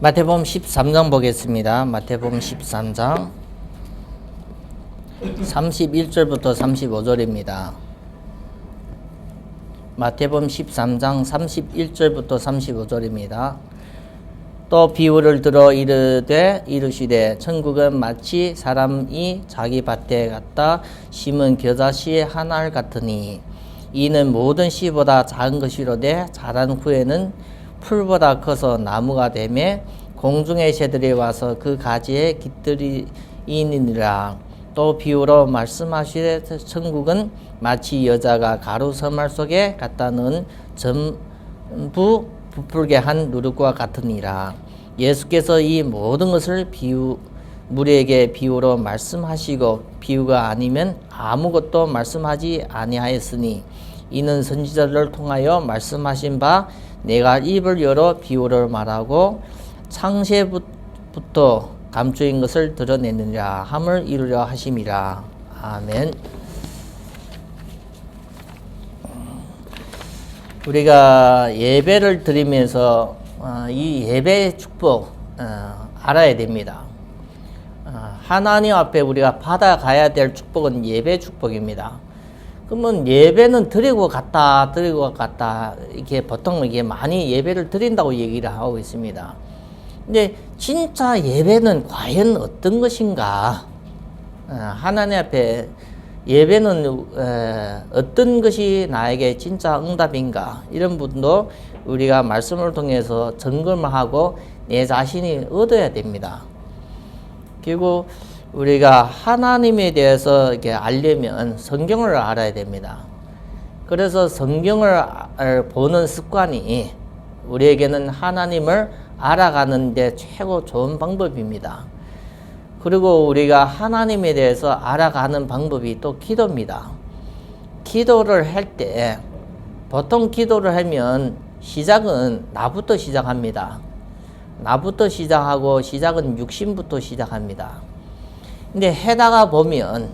마태복음 13장 보겠습니다. 마태복음 13장 31절부터 35절입니다. 마태복음 13장 31절부터 35절입니다. 또 비유를 들어 이르시되 천국은 마치 사람이 자기 밭에 갖다 심은 겨자씨의 한 알 같으니 이는 모든 씨보다 작은 것이로되 자란 후에는 풀보다 커서 나무가 되매 공중의 새들이 와서 그 가지에 깃들이니라. 또 비유로 말씀하시되 천국은 마치 여자가 가루 서말 속에 갖다 넣은 전부 부풀게 한 누룩과 같으니라. 예수께서 이 모든 것을 무리에게 비유로 말씀하시고 비유가 아니면 아무것도 말씀하지 아니하였으니 이는 선지자들을 통하여 말씀하신 바 내가 입을 열어 비유를 말하고 창세부터 감추인 것을 드러내느니라 함을 이루려 하심이라. 아멘. 우리가 예배를 드리면서 이 예배의 축복 알아야 됩니다. 하나님 앞에 우리가 받아가야 될 축복은 예배 축복입니다. 그러면 예배는 드리고 갔다 이렇게 보통 이게 많이 예배를 드린다고 얘기를 하고 있습니다. 근데 진짜 예배는 과연 어떤 것인가? 하나님 앞에 예배는 어떤 것이 나에게 진짜 응답인가? 이런 분도 우리가 말씀을 통해서 점검을 하고 내 자신이 얻어야 됩니다. 그리고 우리가 하나님에 대해서 이렇게 알려면 성경을 알아야 됩니다. 그래서 성경을 보는 습관이 우리에게는 하나님을 알아가는 데 최고 좋은 방법입니다. 그리고 우리가 하나님에 대해서 알아가는 방법이 또 기도입니다. 기도를 할 때 보통 기도를 하면 시작은 나부터 시작합니다. 나부터 시작하고 시작은 육신부터 시작합니다. 근데 해다가 보면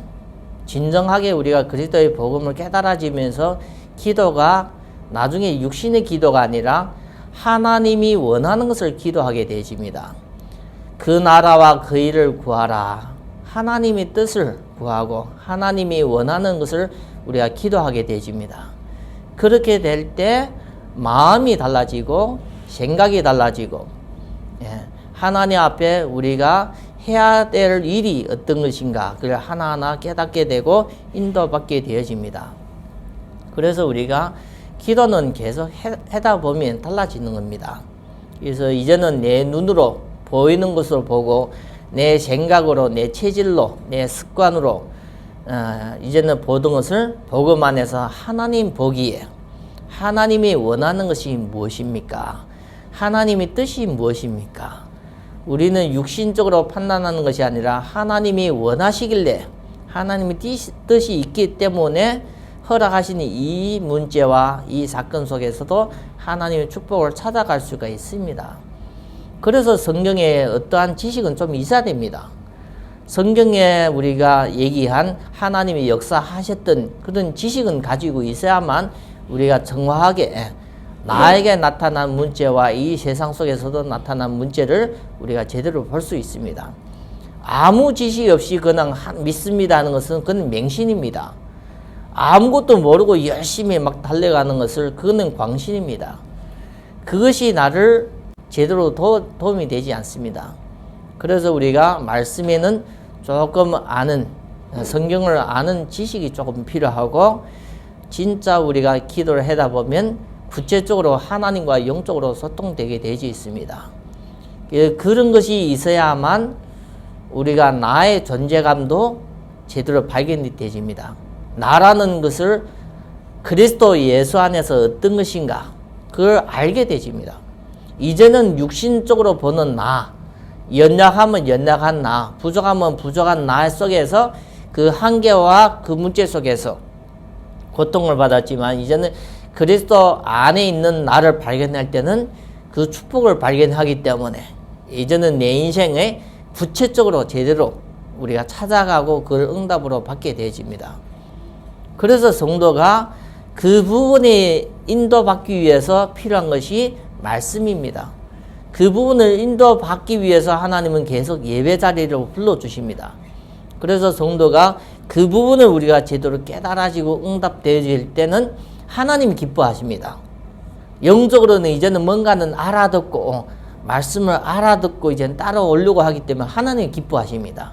진정하게 우리가 그리스도의 복음을 깨달아지면서 기도가 나중에 육신의 기도가 아니라 하나님이 원하는 것을 기도하게 되어집니다. 그 나라와 그 일을 구하라. 하나님의 뜻을 구하고 하나님이 원하는 것을 우리가 기도하게 되어집니다. 그렇게 될 때 마음이 달라지고 생각이 달라지고 하나님 앞에 우리가 해야 될 일이 어떤 것인가 그걸 하나하나 깨닫게 되고 인도받게 되어집니다. 그래서 우리가 기도는 계속 하다 보면 달라지는 겁니다. 그래서 이제는 내 눈으로 보이는 것으로 보고 내 생각으로 내 체질로 내 습관으로 이제는 보던 것을 복음 안에서 하나님 보기에 하나님이 원하는 것이 무엇입니까? 하나님의 뜻이 무엇입니까? 우리는 육신적으로 판단하는 것이 아니라 하나님이 원하시길래 하나님의 뜻이 있기 때문에 허락하시는 이 문제와 이 사건 속에서도 하나님의 축복을 찾아갈 수가 있습니다. 그래서 성경에 어떠한 지식은 좀 있어야 됩니다. 성경에 우리가 얘기한 하나님이 역사하셨던 그런 지식은 가지고 있어야만 우리가 정확하게 나에게 나타난 문제와 이 세상 속에서도 나타난 문제를 우리가 제대로 볼 수 있습니다. 아무 지식 없이 그냥 믿습니다 하는 것은 그건 맹신입니다. 아무것도 모르고 열심히 막 달려가는 것을 그거는 광신입니다. 그것이 나를 제대로 도움이 되지 않습니다. 그래서 우리가 말씀에는 조금 아는 성경을 아는 지식이 조금 필요하고 진짜 우리가 기도를 하다 보면 구체적으로 하나님과 영적으로 소통되게 되어 있습니다. 그런 것이 있어야만 우리가 나의 존재감도 제대로 발견이 되집니다. 나라는 것을 그리스도 예수 안에서 어떤 것인가 그걸 알게 되집니다. 이제는 육신적으로 보는 나, 연약하면 연약한 나, 부족하면 부족한 나 속에서 그 한계와 그 문제 속에서 고통을 받았지만 이제는 그리스도 안에 있는 나를 발견할 때는 그 축복을 발견하기 때문에 이제는 내 인생에 구체적으로 제대로 우리가 찾아가고 그걸 응답으로 받게 되어집니다. 그래서 성도가 그 부분에 인도받기 위해서 필요한 것이 말씀입니다. 그 부분을 인도받기 위해서 하나님은 계속 예배 자리로 불러주십니다. 그래서 성도가 그 부분을 우리가 제대로 깨달아지고 응답되어질 때는 하나님이 기뻐하십니다. 영적으로는 이제는 뭔가는 알아듣고 말씀을 알아듣고 이제는 따라오려고 하기 때문에 하나님이 기뻐하십니다.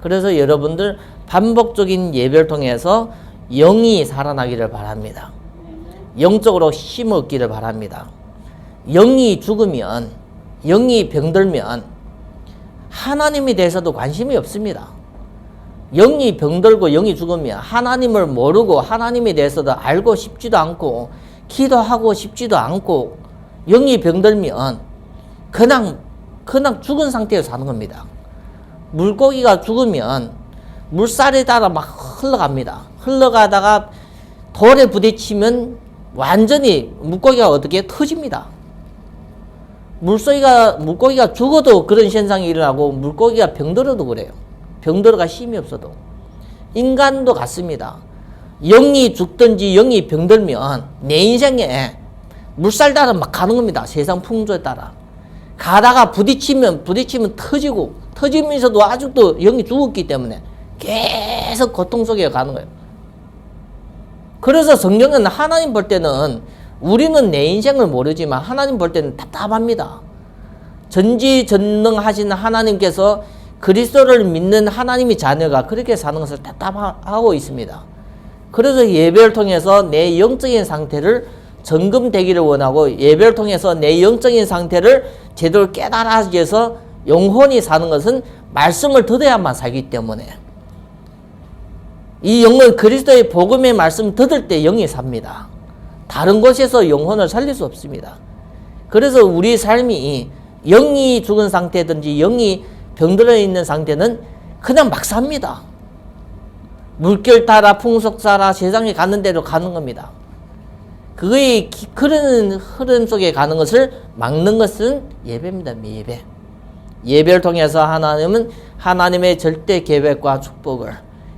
그래서 여러분들 반복적인 예배를 통해서 영이 살아나기를 바랍니다. 영적으로 힘을 얻기를 바랍니다. 영이 죽으면, 영이 병들면 하나님에 대해서도 관심이 없습니다. 영이 병들고 영이 죽으면 하나님을 모르고 하나님에 대해서도 알고 싶지도 않고 기도하고 싶지도 않고 영이 병들면 그냥 죽은 상태에서 사는 겁니다. 물고기가 죽으면 물살에 따라 막 흘러갑니다. 흘러가다가 돌에 부딪히면 완전히 물고기가 어떻게 터집니다. 물고기가 죽어도 그런 현상이 일어나고 물고기가 병들어도 그래요. 병들어가 힘이 없어도. 인간도 같습니다. 영이 죽든지 영이 병들면 내 인생에 물살 따라 막 가는 겁니다. 세상 풍조에 따라. 가다가 부딪히면 터지고 터지면서도 아직도 영이 죽었기 때문에 계속 고통 속에 가는 거예요. 그래서 성경은 하나님 볼 때는 우리는 내 인생을 모르지만 하나님 볼 때는 답답합니다. 전지전능하신 하나님께서 그리스도를 믿는 하나님의 자녀가 그렇게 사는 것을 답답하고 있습니다. 그래서 예배를 통해서 내 영적인 상태를 점검되기를 원하고 예배를 통해서 내 영적인 상태를 제대로 깨달아서 위해서 영혼이 사는 것은 말씀을 들어야만 살기 때문에 이 영은 그리스도의 복음의 말씀 들을 때 영이 삽니다. 다른 곳에서 영혼을 살릴 수 없습니다. 그래서 우리 삶이 영이 죽은 상태든지 영이 병들어 있는 상태는 그냥 막 삽니다. 물결 따라 풍속 따라 세상에 가는 대로 가는 겁니다. 그의 그런 흐름 속에 가는 것을 막는 것은 예배입니다. 예배. 예배를 통해서 하나님은 하나님의 절대 계획과 축복을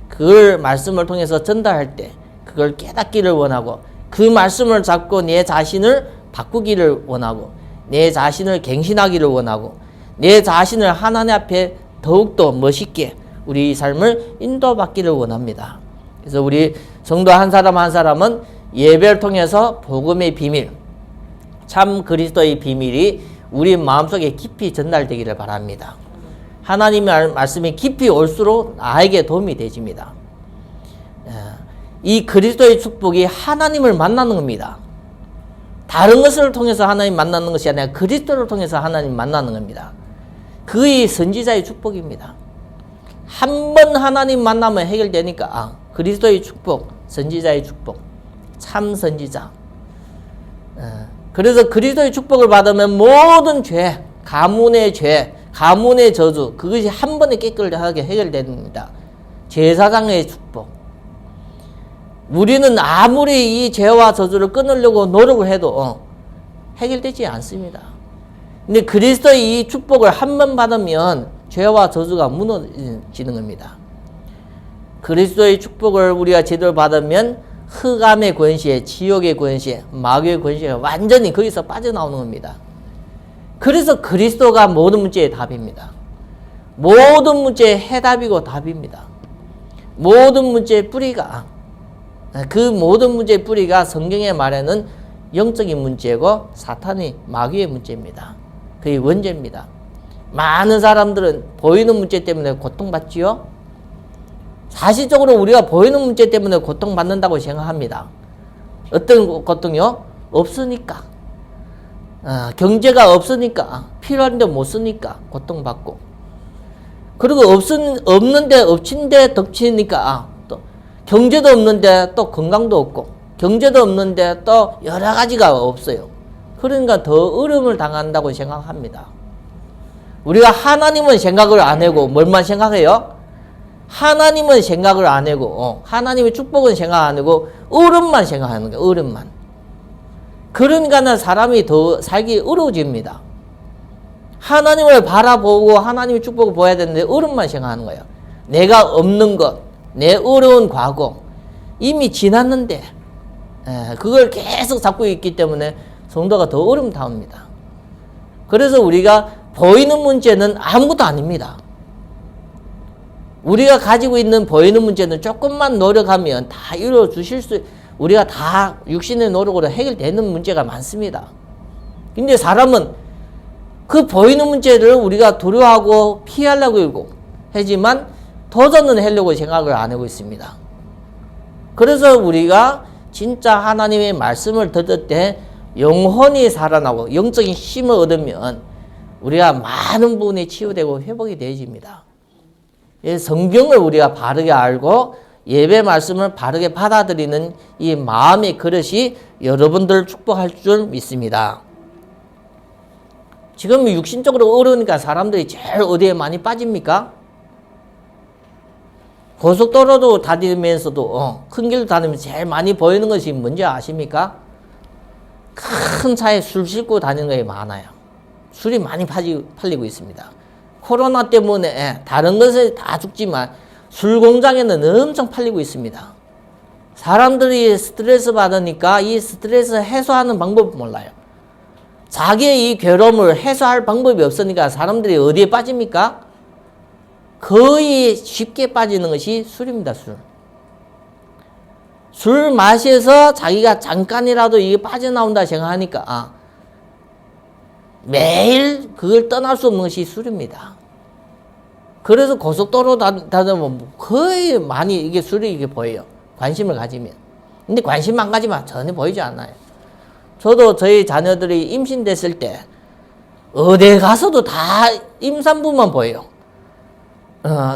그걸 말씀을 통해서 전달할 때 그걸 깨닫기를 원하고 그 말씀을 잡고 내 자신을 바꾸기를 원하고 내 자신을 갱신하기를 원하고 내 자신을 하나님 앞에 더욱더 멋있게 우리 삶을 인도받기를 원합니다. 그래서 우리 성도 한 사람 한 사람은 예배를 통해서 복음의 비밀, 참 그리스도의 비밀이 우리 마음속에 깊이 전달되기를 바랍니다. 하나님의 말씀이 깊이 올수록 나에게 도움이 되집니다. 이 그리스도의 축복이 하나님을 만나는 겁니다. 다른 것을 통해서 하나님 만나는 것이 아니라 그리스도를 통해서 하나님 만나는 겁니다. 그의 선지자의 축복입니다. 한 번 하나님 만나면 해결되니까 그리스도의 축복, 선지자의 축복, 참 선지자. 그래서 그리스도의 축복을 받으면 모든 죄, 가문의 죄, 가문의 저주 그것이 한 번에 깨끗하게 해결됩니다. 제사장의 축복. 우리는 아무리 이 죄와 저주를 끊으려고 노력을 해도 해결되지 않습니다. 근데 그리스도의 이 축복을 한 번 받으면 죄와 저주가 무너지는 겁니다. 그리스도의 축복을 우리가 제대로 받으면 흑암의 권세, 지옥의 권세, 마귀의 권세가 완전히 거기서 빠져나오는 겁니다. 그래서 그리스도가 모든 문제의 답입니다. 모든 문제의 해답이고 답입니다. 모든 문제의 뿌리가 그 모든 문제의 뿌리가 성경의 말에는 영적인 문제고 사탄의 마귀의 문제입니다. 그의 원죄입니다. 많은 사람들은 보이는 문제 때문에 고통받지요. 사실적으로 우리가 보이는 문제 때문에 고통받는다고 생각합니다. 어떤 고통이요? 없으니까. 경제가 없으니까 필요한데 못 쓰니까 고통받고 그리고 없는데 엎친데 덮치니까 또 경제도 없는데 또 건강도 없고 경제도 없는데 또 여러 가지가 없어요. 그러니까 더 어려움을 당한다고 생각합니다. 우리가 하나님은 생각을 안 하고 뭘만 생각해요? 하나님은 생각을 안 하고 하나님의 축복은 생각 안 하고 어려움만 생각하는 거예요. 어려움만. 그러니까 사람이 더 살기 어려워집니다. 하나님을 바라보고 하나님의 축복을 보아야 되는데 어려움만 생각하는 거예요. 내가 없는 것, 내 어려운 과거 이미 지났는데 그걸 계속 잡고 있기 때문에 성도가 더 어려움 당합니다. 그래서 우리가 보이는 문제는 아무것도 아닙니다. 우리가 가지고 있는 보이는 문제는 조금만 노력하면 다 이루어주실 우리가 다 육신의 노력으로 해결되는 문제가 많습니다. 근데 사람은 그 보이는 문제를 우리가 두려워하고 피하려고 하지만 도전은 하려고 생각을 안 하고 있습니다. 그래서 우리가 진짜 하나님의 말씀을 들을 때 영혼이 살아나고 영적인 힘을 얻으면 우리가 많은 부분이 치유되고 회복이 되어집니다. 성경을 우리가 바르게 알고 예배 말씀을 바르게 받아들이는 이 마음의 그릇이 여러분들 축복할 줄 믿습니다. 지금 육신적으로 어려우니까 사람들이 제일 어디에 많이 빠집니까? 고속도로도 다니면서도 큰 길도 다니면서 제일 많이 보이는 것이 뭔지 아십니까? 큰 차에 술 싣고 다니는 게 많아요. 술이 많이 팔리고 있습니다. 코로나 때문에 다른 것에 다 죽지만 술 공장에는 엄청 팔리고 있습니다. 사람들이 스트레스 받으니까 이 스트레스 해소하는 방법을 몰라요. 자기의 이 괴로움을 해소할 방법이 없으니까 사람들이 어디에 빠집니까? 거의 쉽게 빠지는 것이 술입니다. 술 마셔서 자기가 잠깐이라도 이게 빠져나온다 생각하니까 매일 그걸 떠날 수 없는 것이 술입니다. 그래서 고속도로 다니면 거의 많이 이게 술이 이게 보여요. 관심을 가지면. 근데 관심 안 가지면 전혀 보이지 않아요. 저도 저희 자녀들이 임신됐을 때 어디 가서도 다 임산부만 보여요.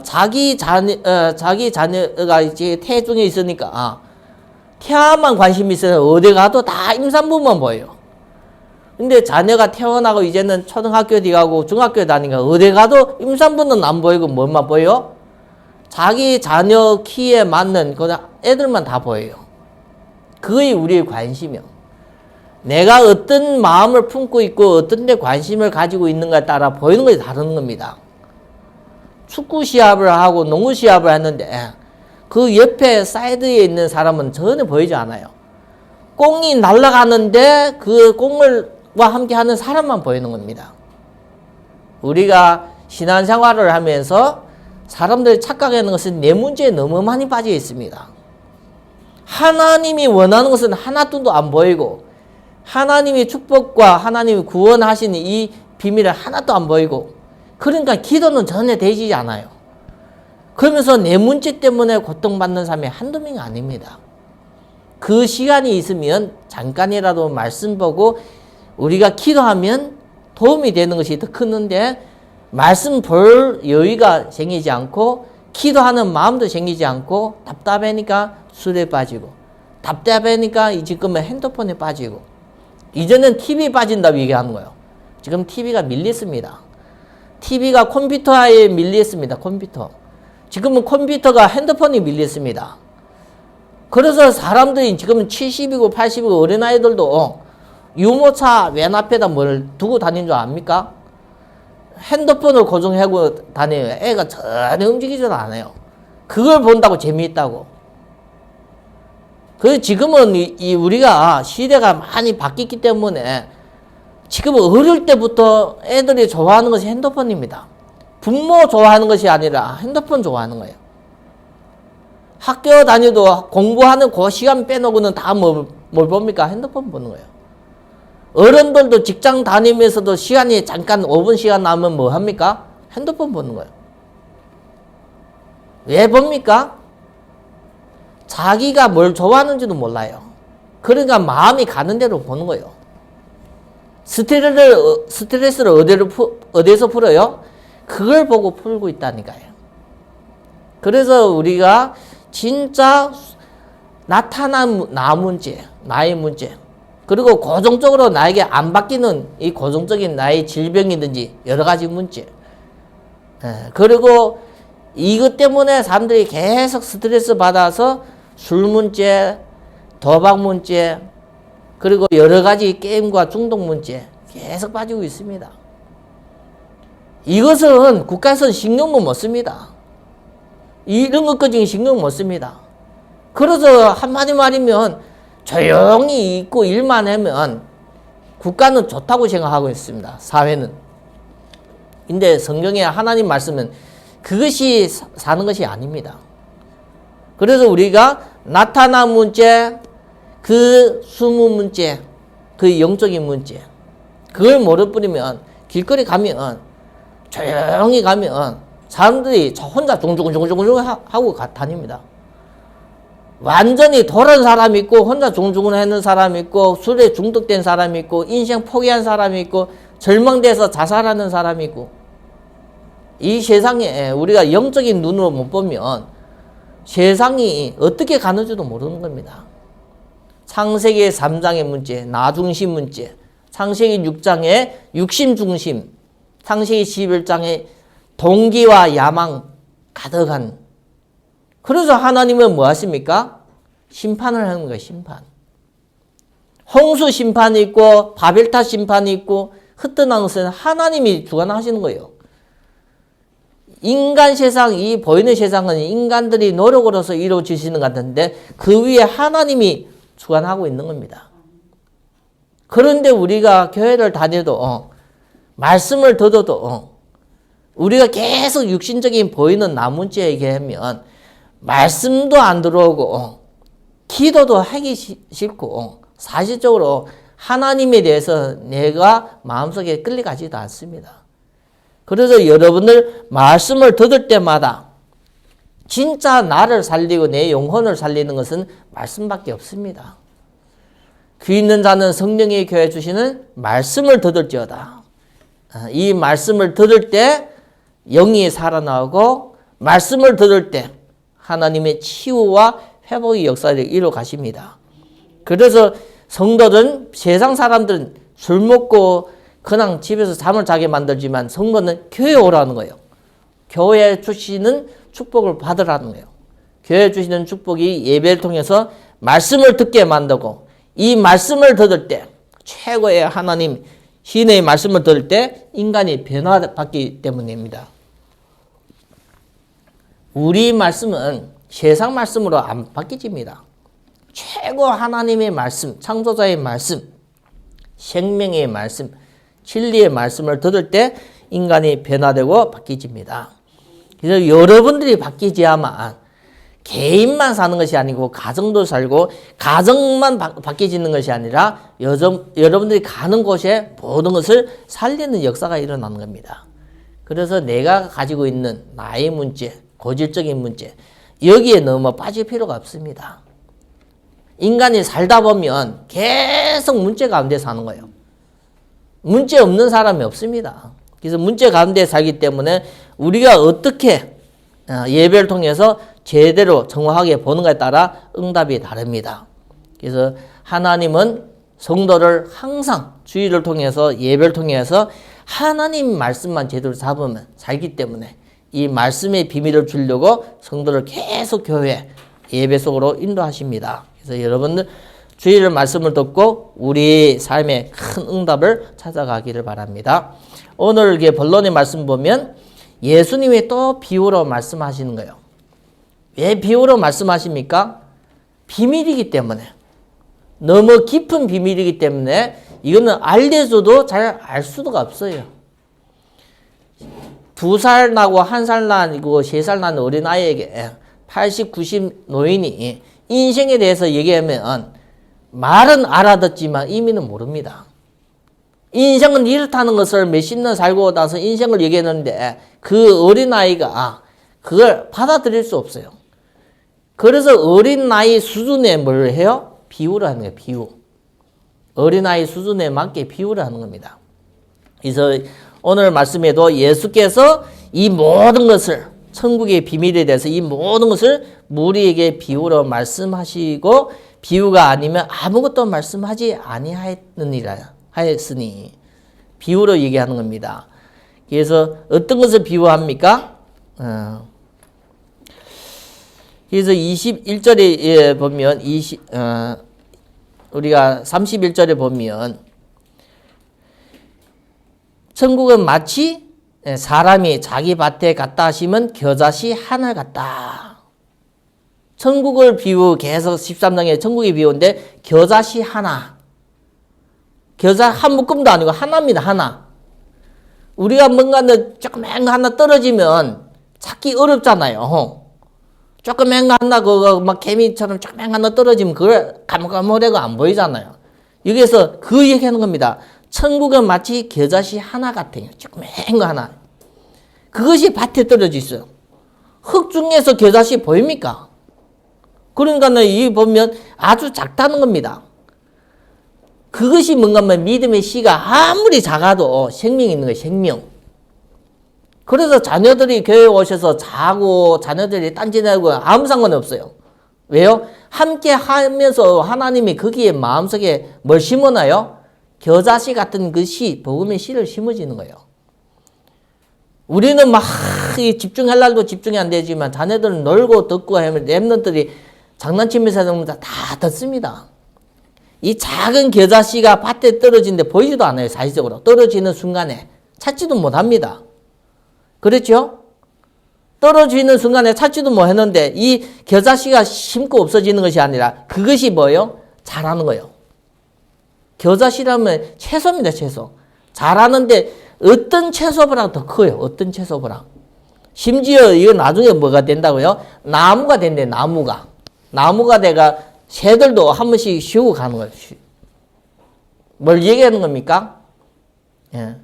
자기 자녀가 이제 태중에 있으니까 태아만 관심이 있어서 어디 가도 다 임산부만 보여요. 근데 자녀가 태어나고 이제는 초등학교 뒤가고 중학교 다니니까 어디 가도 임산부는 안 보이고 뭐만 보여? 자기 자녀 키에 맞는 그 애들만 다 보여요. 그게 우리의 관심이요. 내가 어떤 마음을 품고 있고 어떤 데 관심을 가지고 있는가에 따라 보이는 것이 다른 겁니다. 축구 시합을 하고 농구 시합을 했는데 그 옆에 사이드에 있는 사람은 전혀 보이지 않아요. 공이 날아가는데 그 공을 함께 하는 사람만 보이는 겁니다. 우리가 신앙생활을 하면서 사람들이 착각하는 것은 내 문제에 너무 많이 빠져 있습니다. 하나님이 원하는 것은 하나도 안 보이고 하나님의 축복과 하나님이 구원하시는 이 비밀을 하나도 안 보이고 그러니까 기도는 전혀 되지 않아요. 그러면서 내 문제 때문에 고통받는 사람이 한두 명이 아닙니다. 그 시간이 있으면 잠깐이라도 말씀 보고 우리가 기도하면 도움이 되는 것이 더 크는데 말씀 볼 여유가 생기지 않고 기도하는 마음도 생기지 않고 답답하니까 술에 빠지고 답답하니까 지금은 핸드폰에 빠지고 이제는 TV 빠진다고 얘기하는 거예요. 지금 TV가 밀렸습니다. TV가 컴퓨터에 밀렸습니다. 컴퓨터. 지금은 컴퓨터가 핸드폰이 밀렸습니다. 그래서 사람들이 지금 70이고 80이고 어린아이들도 유모차 맨 앞에다 뭘 두고 다니는 줄 압니까? 핸드폰을 고정하고 다녀요. 애가 전혀 움직이지도 않아요. 그걸 본다고 재미있다고. 그 지금은 우리가 시대가 많이 바뀌기 때문에 지금 어릴 때부터 애들이 좋아하는 것이 핸드폰입니다. 부모 좋아하는 것이 아니라 핸드폰 좋아하는 거예요. 학교 다녀도 공부하는 그 시간 빼놓고는 다 뭘 봅니까? 핸드폰 보는 거예요. 어른들도 직장 다니면서도 시간이 잠깐 5분 시간 나면 뭐 합니까? 핸드폰 보는 거예요. 왜 봅니까? 자기가 뭘 좋아하는지도 몰라요. 그러니까 마음이 가는 대로 보는 거예요. 스트레스를 어디에서 풀어요? 그걸 보고 풀고 있다니까요. 그래서 우리가 진짜 나타난 나 문제, 나의 문제, 그리고 고정적으로 나에게 안 바뀌는 이 고정적인 나의 질병이든지 여러 가지 문제, 그리고 이것 때문에 사람들이 계속 스트레스 받아서 술 문제, 도박 문제, 그리고 여러 가지 게임과 중독 문제 계속 빠지고 있습니다. 이것은 국가에서는 신경도 못 씁니다. 이런 것까지 신경 못 씁니다. 그래서 한마디 말이면 조용히 있고 일만 하면 국가는 좋다고 생각하고 있습니다. 사회는. 근데 성경의 하나님 말씀은 그것이 사는 것이 아닙니다. 그래서 우리가 나타난 문제, 그 숨은 문제, 그 영적인 문제, 그걸 모르버리면 길거리 가면 조용히 가면 사람들이 혼자 종종종종종 하고 다닙니다. 완전히 돌아온 사람이 있고 혼자 종종하는 사람이 있고 술에 중독된 사람이 있고 인생 포기한 사람이 있고 절망돼서 자살하는 사람이 있고 이 세상에 우리가 영적인 눈으로 못 보면 세상이 어떻게 가는지도 모르는 겁니다. 창세기 3장의 문제, 나중심 문제, 창세기 6장의 육심중심, 창세기 11장의 동기와 야망 가득한. 그래서 하나님은 뭐 하십니까? 심판을 하는 거예요. 심판. 홍수 심판이 있고 바벨탑 심판이 있고 흩어난 것은 하나님이 주관하시는 거예요. 인간 세상, 이 보이는 세상은 인간들이 노력으로서 이루어지시는 것 같은데 그 위에 하나님이 주관하고 있는 겁니다. 그런데 우리가 교회를 다녀도 말씀을 듣어도 우리가 계속 육신적인 보이는 나 문제 얘기하면 말씀도 안 들어오고 기도도 하기 싫고 사실적으로 하나님에 대해서 내가 마음속에 끌려가지도 않습니다. 그래서 여러분들 말씀을 들을 때마다 진짜 나를 살리고 내 영혼을 살리는 것은 말씀밖에 없습니다. 귀 있는 자는 성령이 교회 주시는 말씀을 들을지어다. 이 말씀을 들을 때 영이 살아나고 말씀을 들을 때 하나님의 치유와 회복의 역사를 이루어 가십니다. 그래서 성도들은 세상 사람들은 술 먹고 그냥 집에서 잠을 자게 만들지만 성도는 교회에 오라는 거예요. 교회에 주시는 축복을 받으라는 거예요. 교회에 주시는 축복이 예배를 통해서 말씀을 듣게 만들고 이 말씀을 들을 때 최고의 하나님 신의 말씀을 들을 때 인간이 변화받기 때문입니다. 우리 말씀은 세상 말씀으로 안 바뀌집니다. 최고 하나님의 말씀, 창조자의 말씀, 생명의 말씀, 진리의 말씀을 들을 때 인간이 변화되고 바뀌집니다. 그래서 여러분들이 바뀌지야만 개인만 사는 것이 아니고 가정도 살고 가정만 바뀌지는 것이 아니라 여러분들이 가는 곳에 모든 것을 살리는 역사가 일어나는 겁니다. 그래서 내가 가지고 있는 나의 문제, 고질적인 문제 여기에 너무 빠질 필요가 없습니다. 인간이 살다 보면 계속 문제 가운데 사는 거예요. 문제 없는 사람이 없습니다. 그래서 문제 가운데 살기 때문에 우리가 어떻게 예배를 통해서 제대로 정확하게 보는 것에 따라 응답이 다릅니다. 그래서 하나님은 성도를 항상 주의를 통해서 예배를 통해서 하나님 말씀만 제대로 잡으면 살기 때문에 이 말씀의 비밀을 주려고 성도를 계속 교회 예배 속으로 인도하십니다. 그래서 여러분들 주의를 말씀을 듣고 우리 삶의 큰 응답을 찾아가기를 바랍니다. 오늘 이게 본론의 말씀 보면 예수님이 또 비유로 말씀하시는 거예요. 왜 비유로 말씀하십니까? 비밀이기 때문에. 너무 깊은 비밀이기 때문에 이거는 알려줘도 잘 알 수가 없어요. 2살 나고 1살 나고 3살 난 어린아이에게 80, 90 노인이 인생에 대해서 얘기하면 말은 알아듣지만 의미는 모릅니다. 인생은 이렇다는 것을 몇십 년 살고 나서 인생을 얘기했는데 그 어린아이가 그걸 받아들일 수 없어요. 그래서 어린아이 수준에 뭘 해요? 비유를 하는 거예요. 비유. 어린아이 수준에 맞게 비유를 하는 겁니다. 그래서 오늘 말씀에도 예수께서 이 모든 것을 천국의 비밀에 대해서 이 모든 것을 우리에게 비유로 말씀하시고 비유가 아니면 아무것도 말씀하지 아니하였느니라 하였으니 비유로 얘기하는 겁니다. 그래서 어떤 것을 비유합니까? 그래서 21절에 보면 우리가 31절에 보면 천국은 마치 사람이 자기 밭에 갖다 심은 겨자씨 하늘 같다. 천국을 비유 계속 13장에 천국의 비유인데 겨자씨 하나. 겨자 한 묶음도 아니고 하나입니다. 하나. 우리가 뭔가 조그만 거 하나 떨어지면 찾기 어렵잖아요. 조그만 거 하나 그거 막 개미처럼 조그만 거 하나 떨어지면 그걸 가물가물하고 안 보이잖아요. 여기서 그 얘기하는 겁니다. 천국은 마치 겨자씨 하나 같아요. 조그만 거 하나. 그것이 밭에 떨어져 있어요. 흙 중에서 겨자씨 보입니까? 그러니까 이 보면 아주 작다는 겁니다. 그것이 뭔가 믿음의 씨가 아무리 작아도 생명이 있는 거예요. 생명. 그래서 자녀들이 교회에 오셔서 자고 자녀들이 딴짓하고 아무 상관없어요. 왜요? 함께 하면서 하나님이 거기에 마음속에 뭘 심어놔요? 겨자씨 같은 그 씨, 복음의 씨를 심어지는 거예요. 우리는 막 집중할 날도 집중이 안 되지만 자녀들은 놀고 듣고 하면 랩런들이 장난치면서 다 듣습니다. 이 작은 겨자씨가 밭에 떨어지는데 보이지도 않아요. 사실적으로. 떨어지는 순간에 찾지도 못합니다. 그렇죠? 떨어지는 순간에 찾지도 못했는데 이 겨자씨가 심고 없어지는 것이 아니라 그것이 뭐예요? 자라는 거예요. 겨자씨라면 채소입니다. 채소. 자라는데 어떤 채소보다 더 커요. 어떤 채소보다. 심지어 이거 나중에 뭐가 된다고요? 나무가 된대. 나무가. 나무가 돼가 새들도 한 번씩 쉬고 가는 거예요. 뭘 얘기하는 겁니까? 예.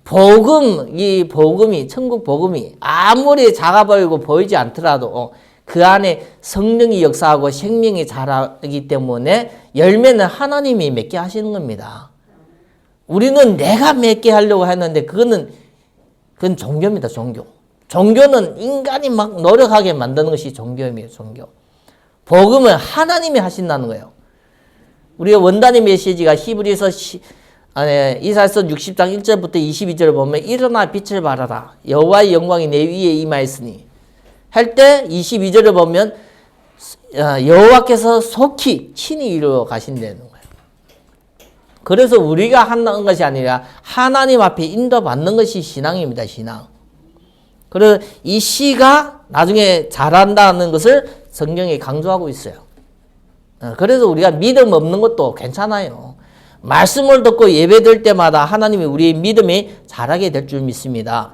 복음, 이 복음이, 천국 복음이 아무리 작아 보이고 보이지 않더라도 그 안에 성령이 역사하고 생명이 자라기 때문에 열매는 하나님이 맺게 하시는 겁니다. 우리는 내가 맺게 하려고 했는데 그건 종교입니다. 종교. 종교는 인간이 막 노력하게 만드는 것이 종교입니다. 종교. 복음은 하나님이 하신다는 거예요. 우리가 원단의 메시지가 히브리서 이사야서 60장 1절부터 22절을 보면 일어나 빛을 발하라. 여호와의 영광이 내 위에 임하였으니 할 때 22절을 보면 여호와께서 속히 친히 이루어 가신다는 거예요. 그래서 우리가 하는 것이 아니라 하나님 앞에 인도받는 것이 신앙입니다. 신앙. 그래서 이 씨가 나중에 자란다는 것을 성경이 강조하고 있어요. 그래서 우리가 믿음 없는 것도 괜찮아요. 말씀을 듣고 예배드릴 때마다 하나님이 우리의 믿음이 자라게 될 줄 믿습니다.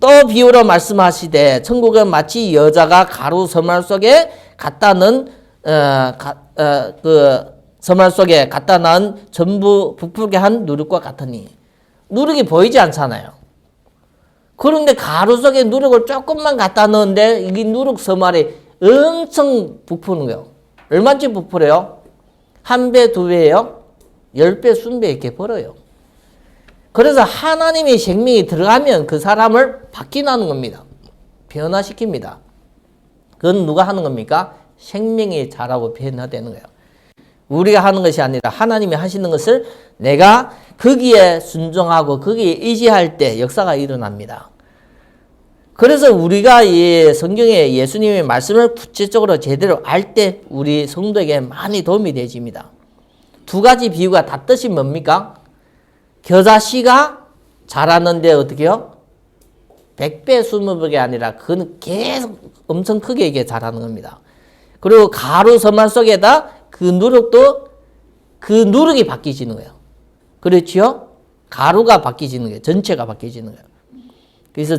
또 비유로 말씀하시되 천국은 마치 여자가 가루 서말 속에 갖다 넣은 서말 속에 갖다 넣은 전부 부풀게 한 누룩과 같으니 누룩이 보이지 않잖아요. 그런데 가루 속에 누룩을 조금만 갖다 넣는데 이 누룩 서말이 엄청 부푸는 거예요. 얼마쯤 부풀어요? 1배, 2배예요? 10배, 20배 이렇게 벌어요. 그래서 하나님의 생명이 들어가면 그 사람을 바뀌는 겁니다. 변화시킵니다. 그건 누가 하는 겁니까? 생명이 자라고 변화되는 거예요. 우리가 하는 것이 아니라 하나님이 하시는 것을 내가 거기에 순종하고 거기에 의지할 때 역사가 일어납니다. 그래서 우리가 이 성경에 예수님의 말씀을 구체적으로 제대로 알 때 우리 성도에게 많이 도움이 되집니다. 두 가지 비유가 다 뜻이 뭡니까? 겨자씨가 자랐는데 어떻게 해요? 100배, 20배가 아니라 그건 계속 엄청 크게 이게 자라는 겁니다. 그리고 가루 서말 속에다 그 누룩도 그 누룩이 바뀌지는 거예요. 그렇지요? 가루가 바뀌지는 거예요. 전체가 바뀌지는 거예요. 그래서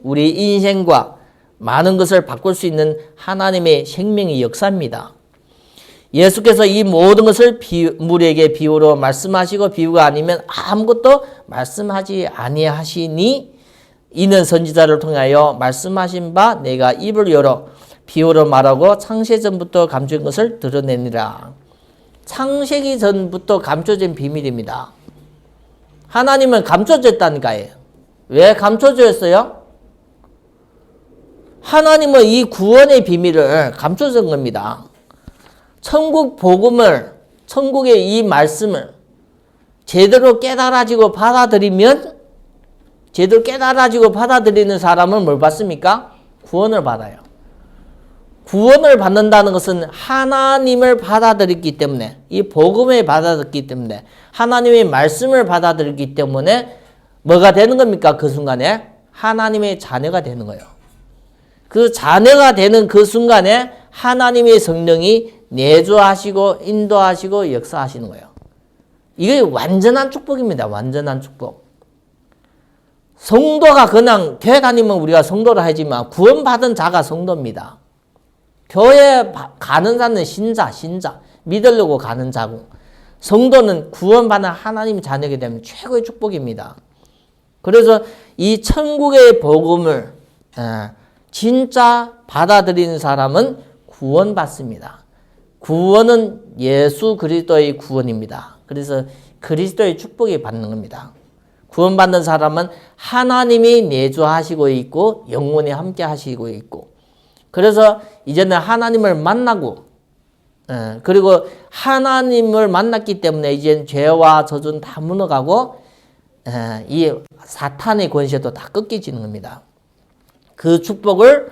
우리 인생과 많은 것을 바꿀 수 있는 하나님의 생명의 역사입니다. 예수께서 이 모든 것을 우리에게 비유로 말씀하시고 비유가 아니면 아무것도 말씀하지 아니하시니 이는 선지자를 통하여 말씀하신 바 내가 입을 열어 비유로 말하고 창세 전부터 감춘 것을 드러내니라. 창세기 전부터 감춰진 비밀입니다. 하나님은 감춰졌다니까요. 왜 감춰졌어요? 하나님은 이 구원의 비밀을 감춰준 겁니다. 천국 복음을, 천국의 이 말씀을 제대로 깨달아지고 받아들이면, 제대로 깨달아지고 받아들이는 사람은 뭘 받습니까? 구원을 받아요. 구원을 받는다는 것은 하나님을 받아들였기 때문에, 이 복음을 받아들였기 때문에, 하나님의 말씀을 받아들였기 때문에 뭐가 되는 겁니까? 그 순간에 하나님의 자녀가 되는 거예요. 그 자녀가 되는 그 순간에 하나님의 성령이 내주하시고 인도하시고 역사하시는 거예요. 이게 완전한 축복입니다. 완전한 축복. 성도가 그냥 교회 다니면 우리가 성도를 하지만 구원받은 자가 성도입니다. 교회 가는 자는 신자. 믿으려고 가는 자고, 성도는 구원받은 하나님 자녀게 되면 최고의 축복입니다. 그래서 이 천국의 복음을 진짜 받아들이는 사람은 구원받습니다. 구원은 예수 그리스도의 구원입니다. 그래서 그리스도의 축복이 받는 겁니다. 구원받는 사람은 하나님이 내주하시고 있고 영원히 함께 하시고 있고, 그래서 이제는 하나님을 만나고, 그리고 하나님을 만났기 때문에 이제 죄와 저주는 다 무너가고, 이 사탄의 권세도 다 꺾여지는 겁니다. 그 축복을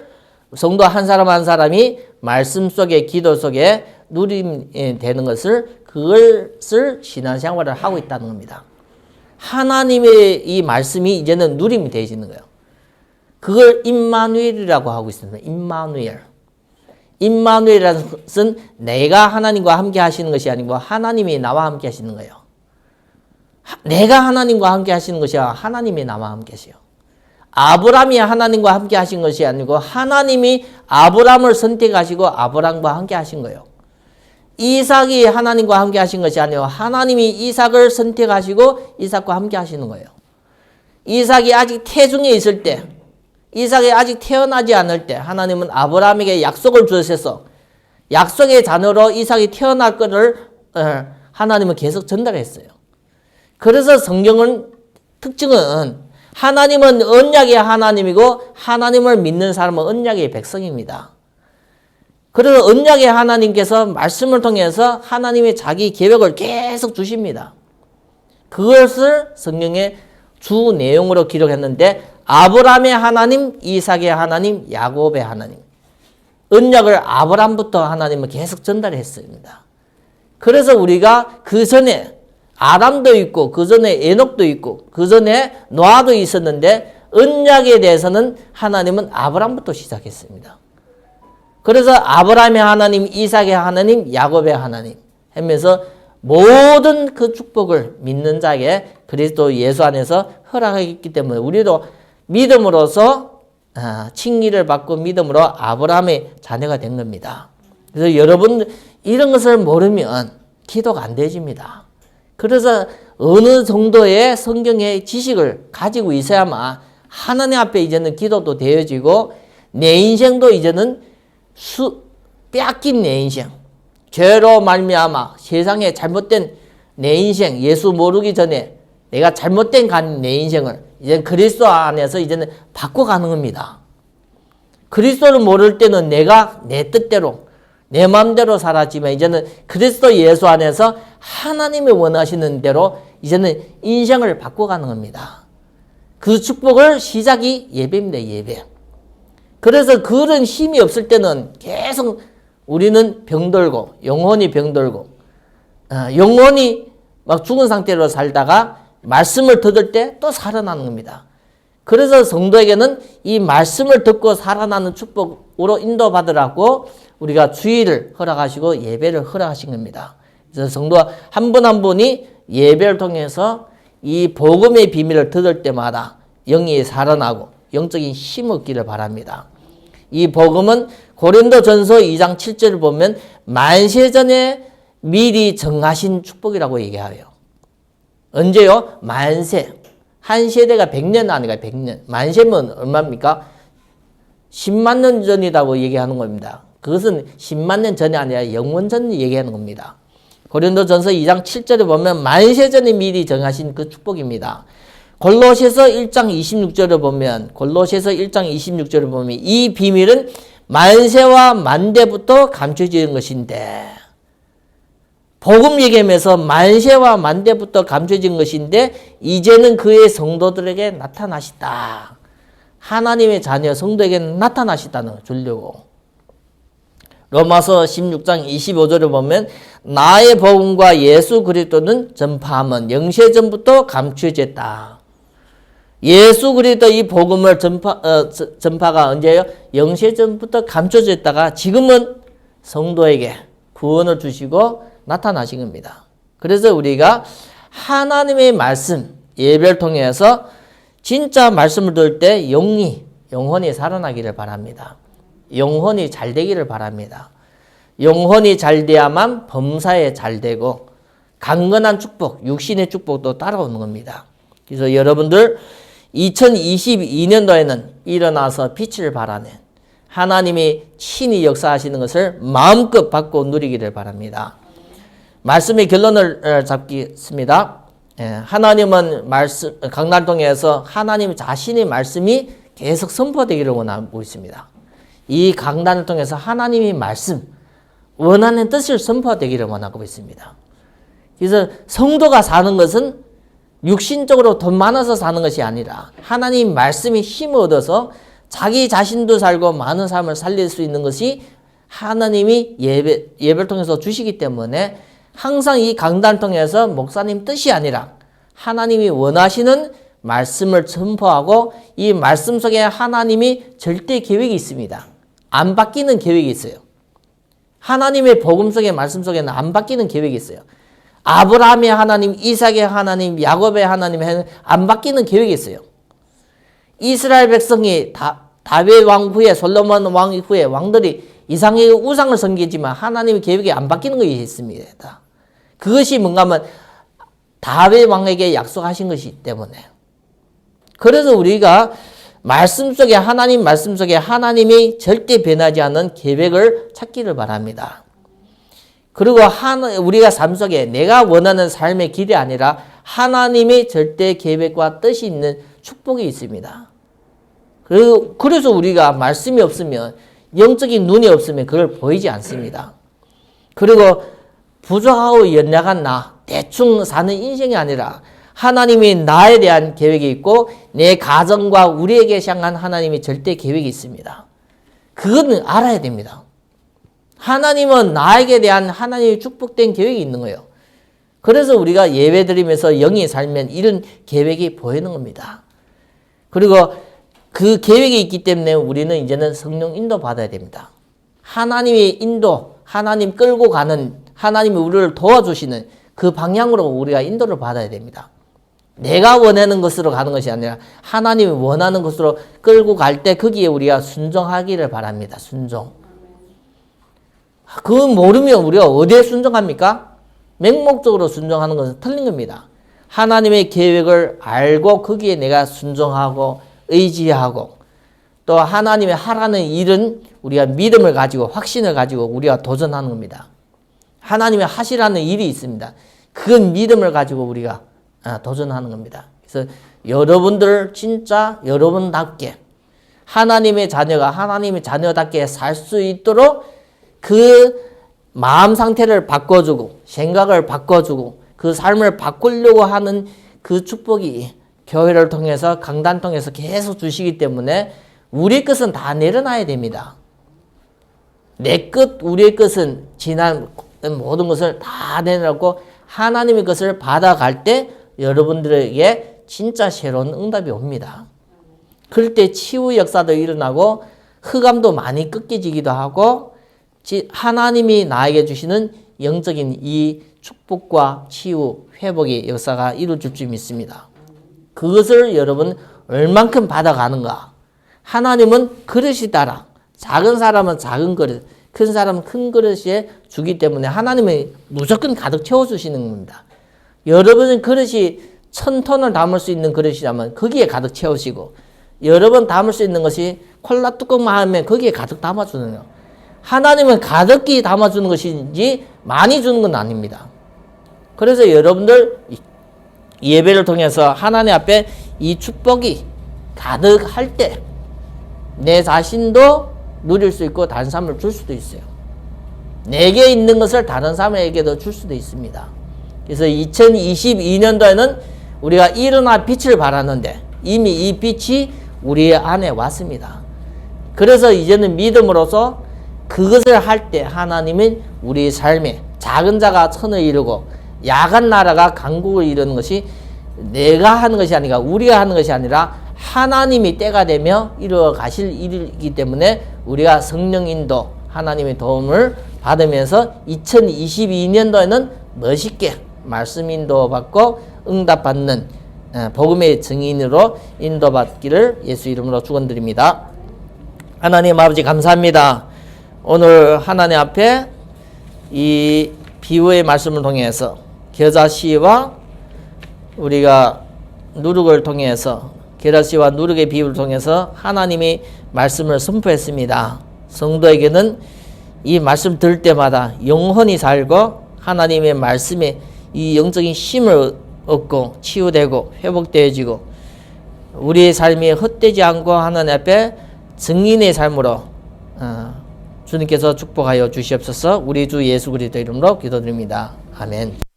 성도 한 사람 한 사람이 말씀 속에, 기도 속에 누리게 되는 것을, 그것을 신앙생활을 하고 있다는 겁니다. 하나님의 이 말씀이 이제는 누림이 되어지는 거예요. 그걸 임마누엘이라고 하고 있습니다. 임마누엘. 임마누엘이라는 것은 내가 하나님과 함께 하시는 것이 아니고 하나님이 나와 함께 하시는 거예요. 내가 하나님과 함께 하시는 것이 아니라 하나님이 나와 함께 하세요. 아브라함이 하나님과 함께 하신 것이 아니고 하나님이 아브라함을 선택하시고 아브라함과 함께 하신 거예요. 이삭이 하나님과 함께 하신 것이 아니고 하나님이 이삭을 선택하시고 이삭과 함께 하시는 거예요. 이삭이 아직 태중에 있을 때, 이삭이 아직 태어나지 않을 때 하나님은 아브라함에게 약속을 주셔서 약속의 자녀로 이삭이 태어날 것을 하나님은 계속 전달했어요. 그래서 성경은 특징은 하나님은 언약의 하나님이고 하나님을 믿는 사람은 언약의 백성입니다. 그래서 언약의 하나님께서 말씀을 통해서 하나님의 자기 계획을 계속 주십니다. 그것을 성경의 주 내용으로 기록했는데 아브라함의 하나님, 이삭의 하나님, 야곱의 하나님, 언약을 아브라함부터 하나님은 계속 전달했습니다. 그래서 우리가 그 전에 아담도 있고 그 전에 에녹도 있고 그 전에 노아도 있었는데 언약에 대해서는 하나님은 아브라함부터 시작했습니다. 그래서 아브라함의 하나님, 이삭의 하나님, 야곱의 하나님 하면서 모든 그 축복을 믿는 자에게 그리스도 예수 안에서 허락했기 때문에 우리도 믿음으로써 칭의를 받고 믿음으로 아브라함의 자녀가 된 겁니다. 그래서 여러분 이런 것을 모르면 기도가 안 되집니다. 그래서 어느 정도의 성경의 지식을 가지고 있어야만 하나님 앞에 이제는 기도도 되어지고 내 인생도 이제는 빼앗긴 내 인생, 죄로 말미암아 세상에 잘못된 내 인생, 예수 모르기 전에 내가 잘못된 내 인생을 이제 그리스도 안에서 이제는 바꿔가는 겁니다. 그리스도를 모를 때는 내가 내 뜻대로 내 마음대로 살았지만 이제는 그리스도 예수 안에서 하나님이 원하시는 대로 이제는 인생을 바꿔가는 겁니다. 그 축복을 시작이 예배입니다. 예배. 그래서 그런 힘이 없을 때는 계속 우리는 병들고 영혼이 병들고 영혼이 막 죽은 상태로 살다가 말씀을 듣을 때 또 살아나는 겁니다. 그래서 성도에게는 이 말씀을 듣고 살아나는 축복으로 인도받으라고 우리가 주의를 허락하시고 예배를 허락하신 겁니다. 그래서 성도 한 분 한 분이 예배를 통해서 이 복음의 비밀을 듣을 때마다 영이 살아나고 영적인 힘을 얻기를 바랍니다. 이 복음은 고린도전서 2장 7절을 보면 만세전에 미리 정하신 축복이라고 얘기해요. 언제요? 만세. 한 세대가 100년 아니가 100년. 만세면 얼마입니까? 10만 년 전이라고 얘기하는 겁니다. 그것은 10만 년 전이 아니라 영원 전 얘기하는 겁니다. 고린도전서 2장 7절에 보면 만세전에 미리 정하신 그 축복입니다. 골로새서 1장 26절을 보면 이 비밀은 만세와 만대부터 감춰지는 것인데, 복음 얘기하면서 만세와 만대부터 감춰진 것인데 이제는 그의 성도들에게 나타나시다. 하나님의 자녀 성도에게 나타나시다는 걸 주려고. 로마서 16장 25절을 보면 나의 복음과 예수 그리스도는 전파함은 영세전부터 감춰졌다. 예수 그리스도 이 복음을 전파가 언제예요? 영세전부터 감춰졌다가 지금은 성도에게 구원을 주시고 나타나신 겁니다. 그래서 우리가 하나님의 말씀, 예배를 통해서 진짜 말씀을 들을 때 영혼이 살아나기를 바랍니다. 영혼이 잘 되기를 바랍니다. 영혼이 잘 돼야만 범사에 잘 되고 강건한 축복, 육신의 축복도 따라오는 겁니다. 그래서 여러분들 2022년도에는 일어나서 빛을 발하는 하나님이 친히 역사하시는 것을 마음껏 받고 누리기를 바랍니다. 말씀의 결론을 잡겠습니다. 하나님은 강단을 통해서 하나님 자신의 말씀이 계속 선포되기를 원하고 있습니다. 이 강단을 통해서 하나님의 말씀, 원하는 뜻을 선포되기를 원하고 있습니다. 그래서 성도가 사는 것은 육신적으로 돈 많아서 사는 것이 아니라 하나님 말씀이 힘을 얻어서 자기 자신도 살고 많은 삶을 살릴 수 있는 것이 하나님이 예배를 통해서 주시기 때문에 항상 이 강단을 통해서 목사님 뜻이 아니라 하나님이 원하시는 말씀을 선포하고 이 말씀 속에 하나님이 절대 계획이 있습니다. 안 바뀌는 계획이 있어요. 하나님의 복음 속에 말씀 속에는 안 바뀌는 계획이 있어요. 아브라함의 하나님, 이삭의 하나님, 야곱의 하나님 안 바뀌는 계획이 있어요. 이스라엘 백성이 다윗 왕 후에 솔로몬 왕 후에 왕들이 이상의 우상을 섬기지만 하나님의 계획이 안 바뀌는 것이 있습니다. 그것이 뭔가 하면 다윗 왕에게 약속하신 것이기 때문에 그래서 우리가 말씀 속에 하나님 말씀 속에 하나님이 절대 변하지 않는 계획을 찾기를 바랍니다. 그리고 우리가 삶 속에 내가 원하는 삶의 길이 아니라 하나님의 절대 계획과 뜻이 있는 축복이 있습니다. 그래서 우리가 말씀이 없으면 영적인 눈이 없으면 그걸 보이지 않습니다. 그리고 부족하고 연약한 나, 대충 사는 인생이 아니라 하나님이 나에 대한 계획이 있고 내 가정과 우리에게 향한 하나님의 절대 계획이 있습니다. 그거는 알아야 됩니다. 하나님은 나에게 대한 하나님의 축복된 계획이 있는 거예요. 그래서 우리가 예배 드리면서 영이 살면 이런 계획이 보이는 겁니다. 그리고 그 계획이 있기 때문에 우리는 이제는 성령 인도 받아야 됩니다. 하나님의 인도, 하나님 끌고 가는, 하나님이 우리를 도와주시는 그 방향으로 우리가 인도를 받아야 됩니다. 내가 원하는 것으로 가는 것이 아니라 하나님이 원하는 것으로 끌고 갈 때 거기에 우리가 순종하기를 바랍니다. 순종. 그거 모르면 우리가 어디에 순종합니까? 맹목적으로 순종하는 것은 틀린 겁니다. 하나님의 계획을 알고 거기에 내가 순종하고 의지하고 또 하나님이 하라는 일은 우리가 믿음을 가지고 확신을 가지고 우리가 도전하는 겁니다. 하나님이 하시라는 일이 있습니다. 그건 믿음을 가지고 우리가 도전하는 겁니다. 그래서 여러분들 진짜 여러분답게 하나님의 자녀가 하나님의 자녀답게 살 수 있도록 그 마음 상태를 바꿔주고 생각을 바꿔주고 그 삶을 바꾸려고 하는 그 축복이 교회를 통해서 강단 통해서 계속 주시기 때문에 우리 것은 다 내려놔야 됩니다. 내 것, 우리의 것은 지난 모든 것을 다 내려놓고 하나님의 것을 받아갈 때 여러분들에게 진짜 새로운 응답이 옵니다. 그럴 때 치유 역사도 일어나고 흑암도 많이 꺾여지기도 하고 하나님이 나에게 주시는 영적인 이 축복과 치유, 회복의 역사가 이루어질 줄 믿습니다. 그것을 여러분 얼만큼 받아가는가? 하나님은 그릇이 따라 작은 사람은 작은 그릇, 큰 사람은 큰 그릇에 주기 때문에 하나님은 무조건 가득 채워주시는 겁니다. 여러분은 그릇이 1000톤을 담을 수 있는 그릇이라면 거기에 가득 채우시고 여러분 담을 수 있는 것이 콜라 뚜껑만 하면 거기에 가득 담아주는 거예요. 하나님은 가득히 담아주는 것이지 많이 주는 건 아닙니다. 그래서 여러분들 예배를 통해서 하나님 앞에 이 축복이 가득할 때 내 자신도 누릴 수 있고 다른 사람을 줄 수도 있어요. 내게 있는 것을 다른 사람에게도 줄 수도 있습니다. 그래서 2022년도에는 우리가 일어나 빛을 발하는데 이미 이 빛이 우리 안에 왔습니다. 그래서 이제는 믿음으로써 그것을 할 때 하나님은 우리 삶에 작은 자가 천을 이루고 야간 나라가 강국을 이루는 것이 내가 하는 것이 아니라 우리가 하는 것이 아니라 하나님이 때가 되며 이루어 가실 일이기 때문에 우리가 성령 인도 하나님의 도움을 받으면서 2022년도에는 멋있게 말씀 인도받고 응답받는 복음의 증인으로 인도받기를 예수 이름으로 축원드립니다. 하나님 아버지 감사합니다. 오늘 하나님 앞에 이 비유의 말씀을 통해서 겨자씨와 우리가 누룩을 통해서 겨자씨와 누룩의 비유를 통해서 하나님이 말씀을 선포했습니다. 성도에게는 이 말씀 들을 때마다 영혼이 살고 하나님의 말씀에 이 영적인 힘을 얻고 치유되고 회복되어지고 우리의 삶이 헛되지 않고 하나님 앞에 증인의 삶으로 주님께서 축복하여 주시옵소서. 우리 주 예수 그리스도 이름으로 기도드립니다. 아멘.